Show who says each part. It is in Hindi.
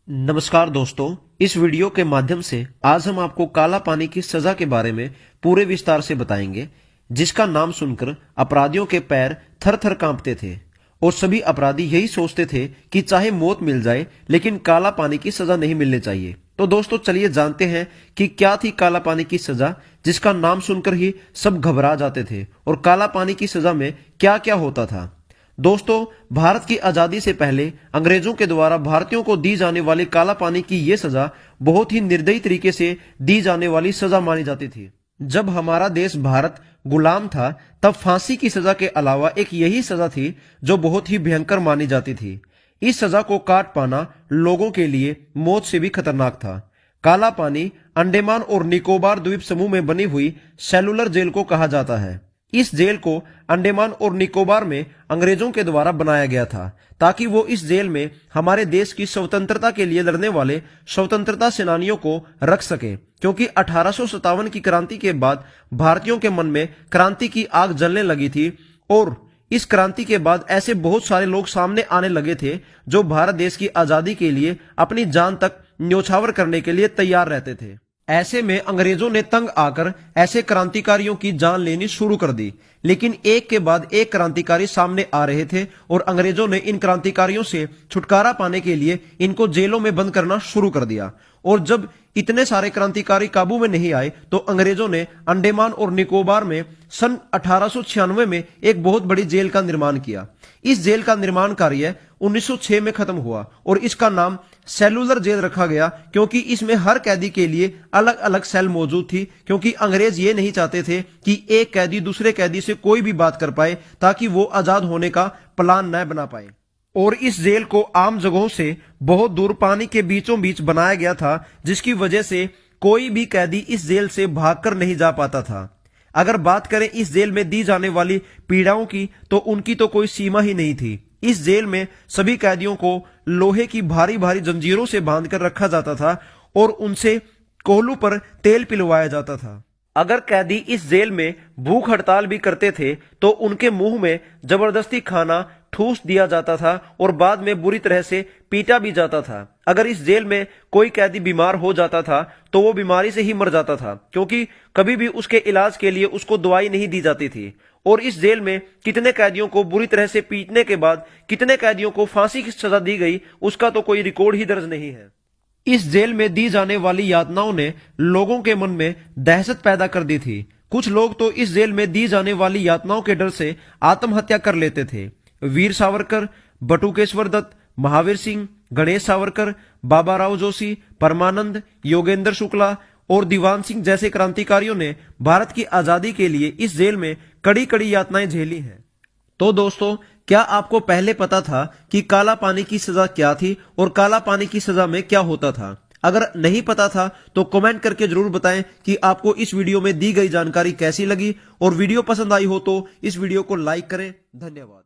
Speaker 1: नमस्कार दोस्तों, इस वीडियो के माध्यम से आज हम आपको काला पानी की सजा के बारे में पूरे विस्तार से बताएंगे, जिसका नाम सुनकर अपराधियों के पैर थर थर कांपते थे और सभी अपराधी यही सोचते थे कि चाहे मौत मिल जाए लेकिन काला पानी की सजा नहीं मिलनी चाहिए। तो दोस्तों चलिए जानते हैं कि क्या थी काला पानी की सजा, जिसका नाम सुनकर ही सब घबरा जाते थे और काला पानी की सजा में क्या क्या होता था। दोस्तों, भारत की आजादी से पहले अंग्रेजों के द्वारा भारतीयों को दी जाने वाली काला पानी की यह सजा बहुत ही निर्दयी तरीके से दी जाने वाली सजा मानी जाती थी। जब हमारा देश भारत गुलाम था, तब फांसी की सजा के अलावा एक यही सजा थी जो बहुत ही भयंकर मानी जाती थी। इस सजा को काट पाना लोगों के लिए मौत से भी खतरनाक था। काला पानी अंडमान और निकोबार द्वीप समूह में बनी हुई सेलुलर जेल को कहा जाता है। इस जेल को अंडमान और निकोबार में अंग्रेजों के द्वारा बनाया गया था, ताकि वो इस जेल में हमारे देश की स्वतंत्रता के लिए लड़ने वाले स्वतंत्रता सेनानियों को रख सके, क्योंकि 1857 की क्रांति के बाद भारतीयों के मन में क्रांति की आग जलने लगी थी और इस क्रांति के बाद ऐसे बहुत सारे लोग सामने आने लगे थे जो भारत देश की आजादी के लिए अपनी जान तक न्योछावर करने के लिए तैयार रहते थे। ऐसे में अंग्रेजों ने तंग आकर ऐसे क्रांतिकारियों की जान लेनी शुरू कर दी, लेकिन एक के बाद एक क्रांतिकारी सामने आ रहे थे और अंग्रेजों ने इन क्रांतिकारियों से छुटकारा पाने के लिए इनको जेलों में बंद करना शुरू कर दिया। और जब इतने सारे क्रांतिकारी काबू में नहीं आए तो अंग्रेजों ने अंडमान और निकोबार में सन 1896 में एक बहुत बड़ी जेल का निर्माण किया। इस जेल का निर्माण कार्य 1906 में खत्म हुआ और इसका नाम सेलुलर जेल रखा गया, क्योंकि इसमें हर कैदी के लिए अलग अलग सेल मौजूद थी, क्योंकि अंग्रेज ये नहीं चाहते थे कि एक कैदी दूसरे कैदी से कोई भी बात कर पाए, ताकि वो आजाद होने का प्लान न बना पाए। और इस जेल को आम जगहों से बहुत दूर पानी के बीचों बीच बनाया गया था, जिसकी वजह से कोई भी कैदी इस जेल से भागकर नहीं जा पाता था। अगर बात करें इस जेल में दी जाने वाली पीड़ाओं की, तो उनकी तो कोई सीमा ही नहीं थी। इस जेल में सभी कैदियों को लोहे की भारी भारी जंजीरों से बांधकर रखा जाता था और उनसे कोहलू पर तेल पिलवाया जाता था। अगर कैदी इस जेल में भूख हड़ताल भी करते थे तो उनके मुंह में जबरदस्ती खाना ठूस दिया जाता था और बाद में बुरी तरह से पीटा भी जाता था। अगर इस जेल में कोई कैदी बीमार हो जाता था तो वो बीमारी से ही मर जाता था, क्योंकि कभी भी उसके इलाज के लिए उसको दवाई नहीं दी जाती थी। और इस जेल में कितने कैदियों को बुरी तरह से पीटने के बाद कितने कैदियों को फांसी की सजा दी गई, उसका तो कोई रिकॉर्ड ही दर्ज नहीं है। इस जेल में दी जाने वाली यातनाओं ने लोगों के मन में दहशत पैदा कर दी थी। कुछ लोग तो इस जेल में दी जाने वाली यातनाओं के डर से आत्महत्या कर लेते थे। वीर सावरकर, बटुकेश्वर दत्त, महावीर सिंह, गणेश सावरकर, बाबा राव जोशी, परमानंद, योगेंद्र शुक्ला और दीवान सिंह जैसे क्रांतिकारियों ने भारत की आजादी के लिए इस जेल में कड़ी कड़ी यातनाएं झेली हैं। तो दोस्तों, क्या आपको पहले पता था कि काला पानी की सजा क्या थी और काला पानी की सजा में क्या होता था? अगर नहीं पता था तो कमेंट करके जरूर बताएं कि आपको इस वीडियो में दी गई जानकारी कैसी लगी, और वीडियो पसंद आई हो तो इस वीडियो को लाइक करें। धन्यवाद।